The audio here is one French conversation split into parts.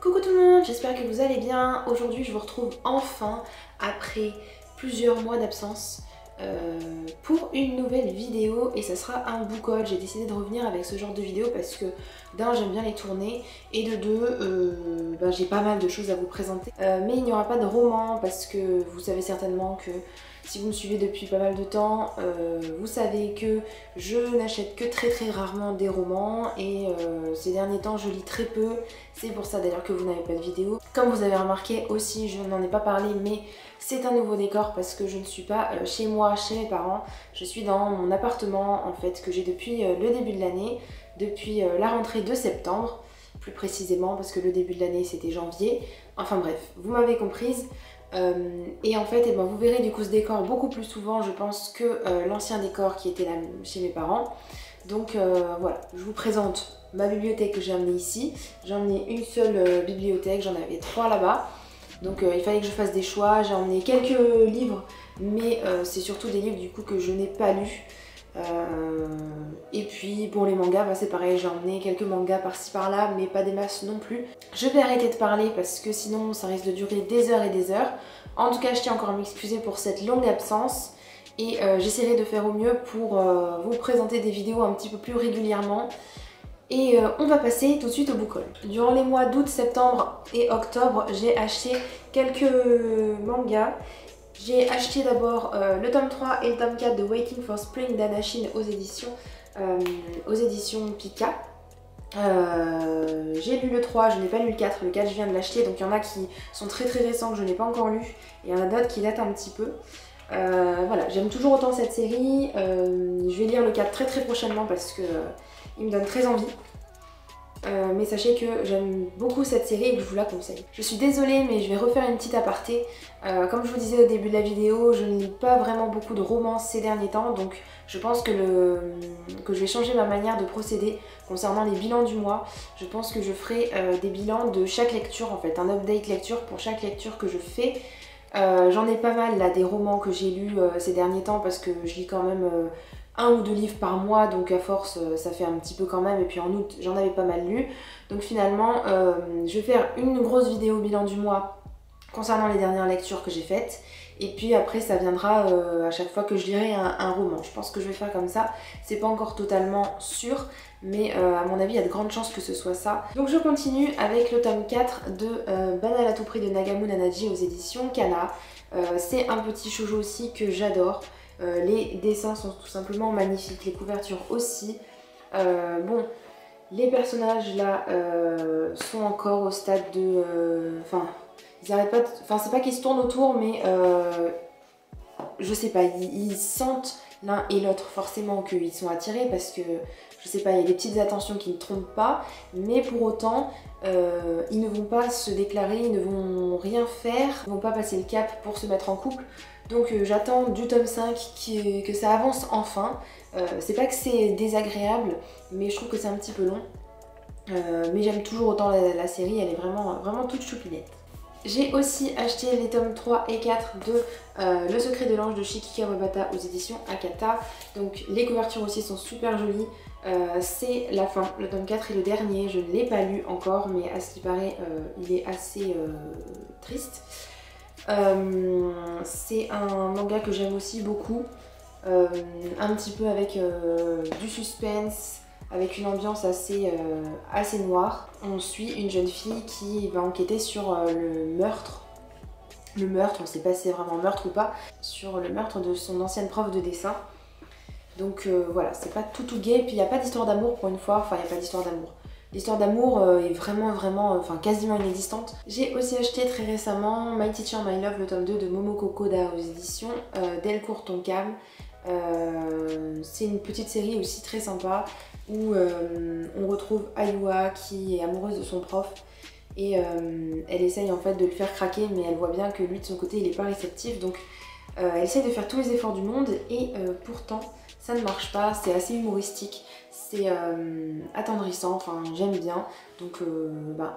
Coucou tout le monde, j'espère que vous allez bien. Aujourd'hui je vous retrouve enfin après plusieurs mois d'absence pour une nouvelle vidéo et ça sera un book haul. J'ai décidé de revenir avec ce genre de vidéo parce que d'un j'aime bien les tourner et de deux j'ai pas mal de choses à vous présenter. Mais il n'y aura pas de roman parce que vous savez certainement que si vous me suivez depuis pas mal de temps, vous savez que je n'achète que très rarement des romans et ces derniers temps je lis très peu. C'est pour ça d'ailleurs que vous n'avez pas de vidéo. Comme vous avez remarqué aussi, je n'en ai pas parlé, mais c'est un nouveau décor parce que je ne suis pas chez moi, chez mes parents. Je suis dans mon appartement en fait que j'ai depuis le début de l'année, depuis la rentrée de septembre, plus précisément parce que le début de l'année c'était janvier. Enfin bref, vous m'avez comprise. Et en fait, vous verrez du coup ce décor beaucoup plus souvent, je pense, que l'ancien décor qui était là chez mes parents. Donc voilà, je vous présente ma bibliothèque que j'ai amenée ici. J'ai emmené une seule bibliothèque, j'en avais 3 là-bas. Donc il fallait que je fasse des choix. J'ai emmené quelques livres, mais c'est surtout des livres du coup que je n'ai pas lus. Et puis pour les mangas, c'est pareil, j'ai emmené quelques mangas par-ci par-là, mais pas des masses non plus. Je vais arrêter de parler parce que sinon ça risque de durer des heures et des heures. En tout cas, je tiens encore à m'excuser pour cette longue absence. Et j'essaierai de faire au mieux pour vous présenter des vidéos un petit peu plus régulièrement. Et on va passer tout de suite au book haul. Durant les mois d'août, septembre et octobre, j'ai acheté quelques mangas. J'ai acheté d'abord le tome 3 et le tome 4 de Waiting for Spring d'Anna Shin aux éditions Pika. J'ai lu le 3, je n'ai pas lu le 4, le 4 je viens de l'acheter, donc il y en a qui sont très récents que je n'ai pas encore lu, et il y en a d'autres qui datent un petit peu. Voilà, j'aime toujours autant cette série, je vais lire le 4 très prochainement parce que il me donne très envie. Mais sachez que j'aime beaucoup cette série et que je vous la conseille. Je suis désolée mais je vais refaire une petite aparté. Comme je vous disais au début de la vidéo, je ne lis pas vraiment beaucoup de romans ces derniers temps, donc je pense que je vais changer ma manière de procéder concernant les bilans du mois. Je pense que je ferai des bilans de chaque lecture en fait, un update lecture pour chaque lecture que je fais. J'en ai pas mal là des romans que j'ai lus ces derniers temps parce que je lis quand même un ou deux livres par mois, donc à force ça fait un petit peu quand même, et puis en août j'en avais pas mal lu. Donc finalement je vais faire une grosse vidéo bilan du mois concernant les dernières lectures que j'ai faites, et puis après ça viendra à chaque fois que je lirai un roman. Je pense que je vais faire comme ça, c'est pas encore totalement sûr, mais à mon avis il y a de grandes chances que ce soit ça. Donc je continue avec le tome 4 de Banal à tout prix de Nagamu Nanaji aux éditions Kana. C'est un petit shoujo aussi que j'adore. Les dessins sont tout simplement magnifiques, les couvertures aussi. Bon, les personnages là sont encore au stade de... ils arrêtent pas de... c'est pas qu'ils se tournent autour, mais je sais pas, ils sentent l'un et l'autre forcément qu'ils sont attirés parce que, je sais pas, il y a des petites attentions qui ne trompent pas, mais pour autant, ils ne vont pas se déclarer, ils ne vont rien faire, ils ne vont pas passer le cap pour se mettre en couple. Donc j'attends du tome 5 que ça avance enfin. C'est pas que c'est désagréable, mais je trouve que c'est un petit peu long. Mais j'aime toujours autant la série, elle est vraiment toute choupinette. J'ai aussi acheté les tomes 3 et 4 de Le secret de l'ange de Shiki Kawabata aux éditions Akata. Donc les couvertures aussi sont super jolies. C'est la fin, le tome 4 est le dernier, je ne l'ai pas lu encore, mais à ce qui paraît il est assez triste. C'est un manga que j'aime aussi beaucoup, un petit peu avec du suspense, avec une ambiance assez noire. On suit une jeune fille qui va enquêter sur le meurtre, on ne sait pas si c'est vraiment un meurtre ou pas, sur le meurtre de son ancienne prof de dessin. Donc voilà, c'est pas tout gay, puis il n'y a pas d'histoire d'amour pour une fois, il n'y a pas d'histoire d'amour. L'histoire d'amour est vraiment quasiment inexistante. J'ai aussi acheté très récemment My Teacher, My Love, le tome 2 de Momoko Koda aux éditions Delcourt Tonkam. C'est une petite série aussi très sympa où on retrouve Ayua qui est amoureuse de son prof et elle essaye en fait de le faire craquer, mais elle voit bien que lui de son côté il n'est pas réceptif, donc elle essaye de faire tous les efforts du monde et pourtant ça ne marche pas. C'est assez humoristique, c'est attendrissant, j'aime bien, donc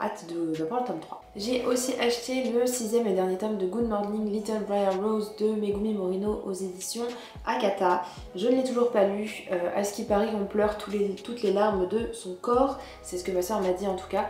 hâte d'avoir le tome 3. J'ai aussi acheté le 6e et dernier tome de Good Morning Little Briar Rose de Megumi Morino aux éditions Akata. Je ne l'ai toujours pas lu, à ce qui paraît on pleure toutes les larmes de son corps, c'est ce que ma soeur m'a dit en tout cas.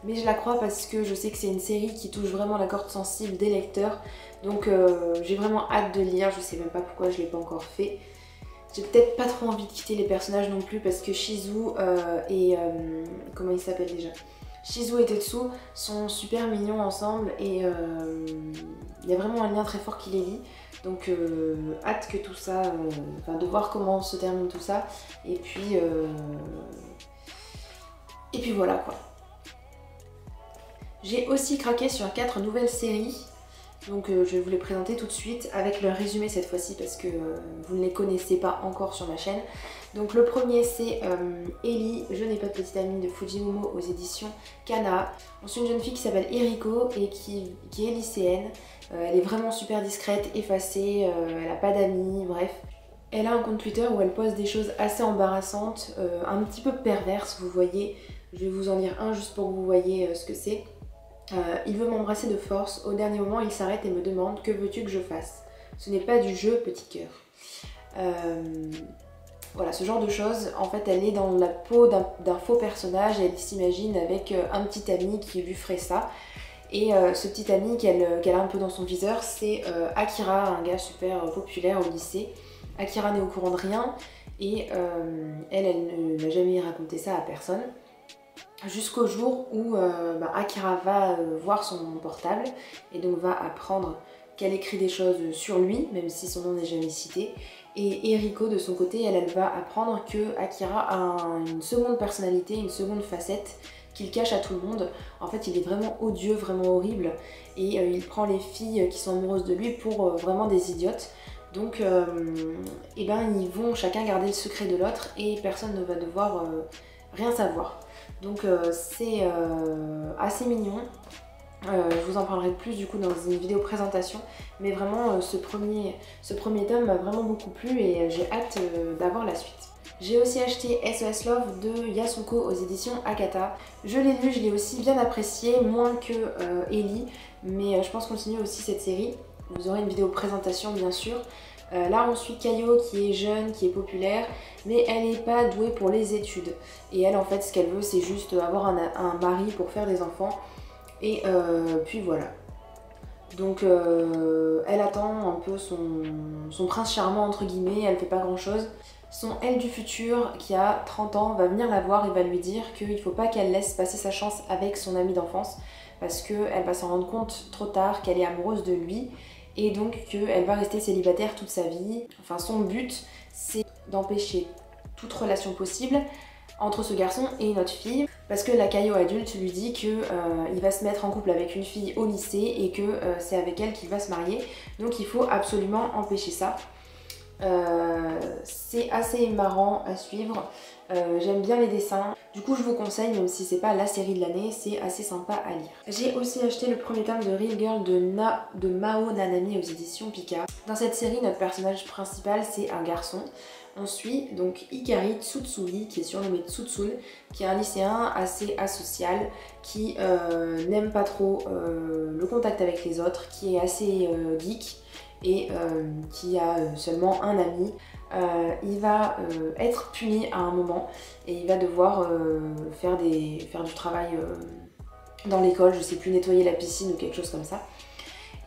Mais je la crois parce que je sais que c'est une série qui touche vraiment la corde sensible des lecteurs. Donc j'ai vraiment hâte de lire, je sais même pas pourquoi je l'ai pas encore fait. J'ai peut-être pas trop envie de quitter les personnages non plus parce que Shizu et... comment il s'appelle déjà? Shizu et Tetsu sont super mignons ensemble et il y a vraiment un lien très fort qui les lie. Donc hâte que tout ça, enfin de voir comment se termine tout ça. Et puis voilà quoi. J'ai aussi craqué sur 4 nouvelles séries. Donc je vais vous les présenter tout de suite avec leur résumé cette fois-ci parce que vous ne les connaissez pas encore sur ma chaîne. Donc le premier c'est Ellie, je n'ai pas de petite amie de Fujimomo aux éditions Kana. C'est une jeune fille qui s'appelle Eriko et qui est lycéenne. Elle est vraiment super discrète, effacée, elle n'a pas d'amis, bref. Elle a un compte Twitter où elle poste des choses assez embarrassantes, un petit peu perverses, vous voyez. Je vais vous en lire un juste pour que vous voyez ce que c'est. Il veut m'embrasser de force, au dernier moment il s'arrête et me demande que veux-tu que je fasse. Ce n'est pas du jeu, petit cœur. Voilà, ce genre de choses, en fait elle est dans la peau d'un faux personnage et elle s'imagine avec un petit ami qui lui ferait ça. Et ce petit ami qu'elle a un peu dans son viseur, c'est Akira, un gars super populaire au lycée. Akira n'est au courant de rien et elle ne va jamais raconter ça à personne. Jusqu'au jour où Akira va voir son portable et donc va apprendre qu'elle écrit des choses sur lui, même si son nom n'est jamais cité. Et Eriko de son côté, elle va apprendre que Akira a une seconde personnalité, une seconde facette qu'il cache à tout le monde. En fait, il est vraiment odieux, vraiment horrible et il prend les filles qui sont amoureuses de lui pour vraiment des idiotes. Donc ils vont chacun garder le secret de l'autre et personne ne va devoir rien savoir. Donc c'est assez mignon. Je vous en parlerai plus du coup dans une vidéo présentation, mais vraiment ce premier tome m'a vraiment beaucoup plu et j'ai hâte d'avoir la suite. J'ai aussi acheté SOS Love de Yasuko aux éditions Akata. Je l'ai lu, je l'ai aussi bien apprécié, moins que Ellie, mais je pense continuer aussi cette série. Vous aurez une vidéo présentation bien sûr. Là on suit Kayo qui est jeune, qui est populaire, mais elle n'est pas douée pour les études. Et elle en fait ce qu'elle veut c'est juste avoir un mari pour faire des enfants. Et puis voilà. Donc elle attend un peu son prince charmant entre guillemets, elle fait pas grand chose. Son elle du futur qui a 30 ans va venir la voir et va lui dire qu'il faut pas qu'elle laisse passer sa chance avec son ami d'enfance parce qu'elle va s'en rendre compte trop tard qu'elle est amoureuse de lui et donc qu'elle va rester célibataire toute sa vie. Enfin son but c'est d'empêcher toute relation possible entre ce garçon et une autre fille parce que la Kayo adulte lui dit qu'il va se mettre en couple avec une fille au lycée et que c'est avec elle qu'il va se marier, donc il faut absolument empêcher ça. C'est assez marrant à suivre, j'aime bien les dessins, du coup je vous conseille même si c'est pas la série de l'année, c'est assez sympa à lire. J'ai aussi acheté le premier tome de Real Girl de Mao Nanami aux éditions Pika. Dans cette série notre personnage principal c'est un garçon. On suit donc Hikari Tsutsui qui est surnommé Tsutsun, qui est un lycéen assez asocial, qui n'aime pas trop le contact avec les autres, qui est assez geek et qui a seulement un ami. Il va être puni à un moment et il va devoir faire du travail dans l'école, je sais plus, nettoyer la piscine ou quelque chose comme ça.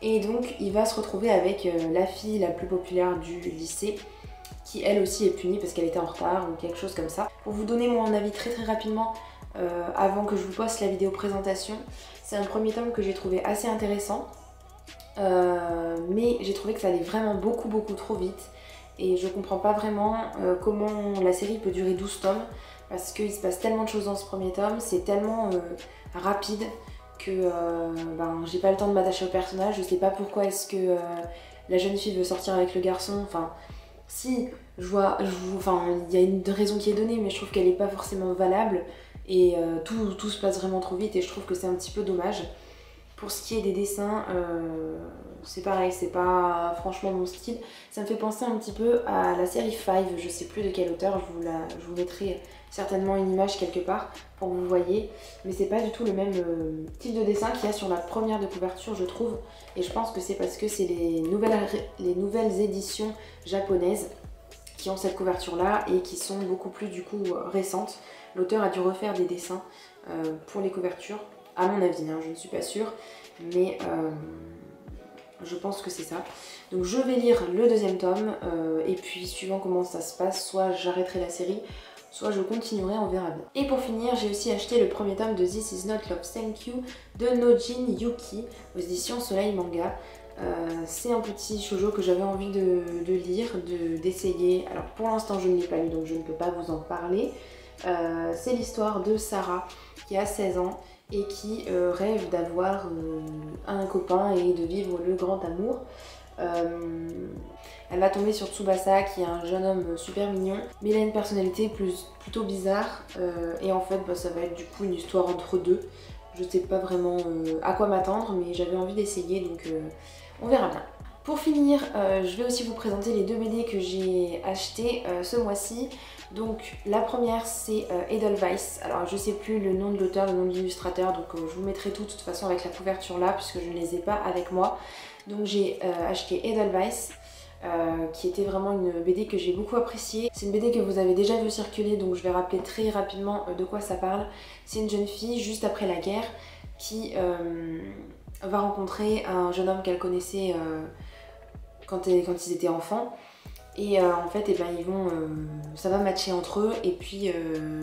Et donc il va se retrouver avec la fille la plus populaire du lycée, qui elle aussi est punie parce qu'elle était en retard ou quelque chose comme ça. Pour vous donner mon avis très rapidement avant que je vous poste la vidéo présentation, c'est un premier tome que j'ai trouvé assez intéressant, mais j'ai trouvé que ça allait vraiment beaucoup trop vite et je comprends pas vraiment comment la série peut durer 12 tomes parce qu'il se passe tellement de choses dans ce premier tome, c'est tellement rapide que j'ai pas le temps de m'attacher au personnage, je sais pas pourquoi est-ce que la jeune fille veut sortir avec le garçon, enfin si, il y a une raison qui est donnée, mais je trouve qu'elle n'est pas forcément valable et tout se passe vraiment trop vite et je trouve que c'est un petit peu dommage. Pour ce qui est des dessins, c'est pareil, c'est pas franchement mon style. Ça me fait penser un petit peu à la série 5, je sais plus de quel auteur, je vous mettrai certainement une image quelque part pour que vous voyez. Mais c'est pas du tout le même type de dessin qu'il y a sur la première de couverture je trouve. Et je pense que c'est parce que c'est les nouvelles éditions japonaises qui ont cette couverture là et qui sont beaucoup plus du coup récentes. L'auteur a dû refaire des dessins pour les couvertures. À mon avis, hein, je ne suis pas sûre, mais je pense que c'est ça. Donc je vais lire le deuxième tome, et puis suivant comment ça se passe, soit j'arrêterai la série, soit je continuerai, on verra bien. Et pour finir, j'ai aussi acheté le premier tome de This Is Not Love Thank You de Nojin Yuki aux éditions Soleil Manga. C'est un petit shoujo que j'avais envie de lire, d'essayer. Alors pour l'instant je ne l'ai pas lu donc je ne peux pas vous en parler. C'est l'histoire de Sarah qui a 16 ans et qui rêve d'avoir un copain et de vivre le grand amour. Elle va tomber sur Tsubasa qui est un jeune homme super mignon, mais il a une personnalité plutôt bizarre et en fait bah, ça va être du coup une histoire entre deux. Je sais pas vraiment à quoi m'attendre, mais j'avais envie d'essayer donc on verra bien. Pour finir, je vais aussi vous présenter les deux BD que j'ai achetées ce mois-ci. Donc la première c'est Edelweiss, alors je sais plus le nom de l'auteur, le nom de l'illustrateur, donc je vous mettrai tout de toute façon avec la couverture là puisque je ne les ai pas avec moi. Donc j'ai acheté Edelweiss, qui était vraiment une BD que j'ai beaucoup appréciée. C'est une BD que vous avez déjà vu circuler, donc je vais rappeler très rapidement de quoi ça parle. C'est une jeune fille juste après la guerre qui va rencontrer un jeune homme qu'elle connaissait quand ils étaient enfants. Et en fait, eh ben, ça va matcher entre eux et puis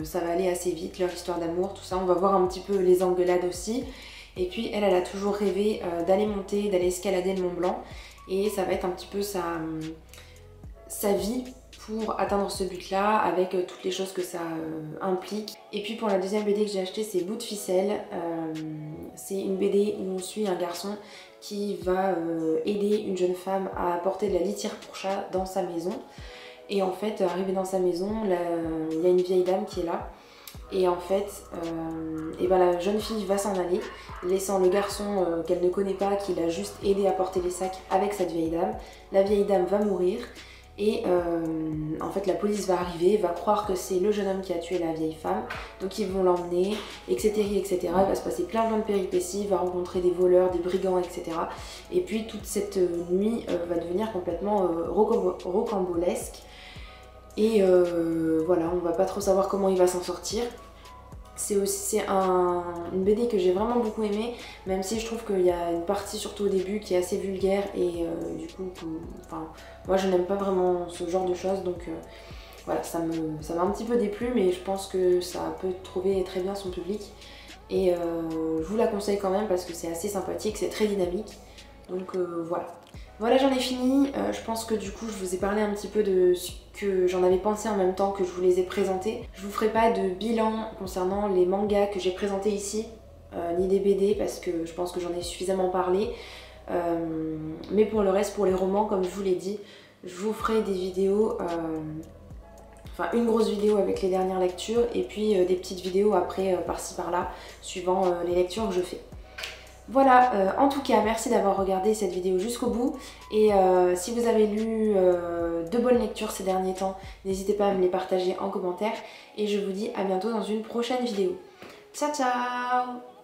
ça va aller assez vite, leur histoire d'amour, tout ça. On va voir un petit peu les engueulades aussi. Et puis elle a toujours rêvé d'aller escalader le Mont Blanc. Et ça va être un petit peu sa vie pour atteindre ce but-là, avec toutes les choses que ça implique. Et puis pour la deuxième BD que j'ai achetée, c'est Bout de ficelle. C'est une BD où on suit un garçon qui va aider une jeune femme à apporter de la litière pour chat dans sa maison. Et en fait, arrivé dans sa maison, il y a une vieille dame qui est là. Et en fait, et ben la jeune fille va s'en aller, laissant le garçon qu'elle ne connaît pas, qui l'a juste aidé à porter les sacs avec cette vieille dame. La vieille dame va mourir et en fait la police va arriver, va croire que c'est le jeune homme qui a tué la vieille femme. Donc ils vont l'emmener, etc., etc. Il va se passer plein de péripéties, il va rencontrer des voleurs, des brigands, etc. Et puis toute cette nuit va devenir complètement rocambolesque. Et voilà, on va pas trop savoir comment il va s'en sortir. C'est aussi une BD que j'ai vraiment beaucoup aimée, même si je trouve qu'il y a une partie, surtout au début, qui est assez vulgaire et du coup, enfin, moi je n'aime pas vraiment ce genre de choses, donc voilà, ça m'a un petit peu déplu, mais je pense que ça peut trouver très bien son public. Et je vous la conseille quand même parce que c'est assez sympathique, c'est très dynamique, donc voilà. Voilà, j'en ai fini. Je pense que du coup je vous ai parlé un petit peu de ce que j'en avais pensé en même temps que je vous les ai présentés. Je vous ferai pas de bilan concernant les mangas que j'ai présentés ici, ni des BD parce que je pense que j'en ai suffisamment parlé. Mais pour le reste, pour les romans, comme je vous l'ai dit, je vous ferai des vidéos, enfin une grosse vidéo avec les dernières lectures et puis des petites vidéos après par-ci par-là, suivant les lectures que je fais. Voilà, en tout cas, merci d'avoir regardé cette vidéo jusqu'au bout. Et si vous avez lu de bonnes lectures ces derniers temps, n'hésitez pas à me les partager en commentaire. Et je vous dis à bientôt dans une prochaine vidéo. Ciao ciao!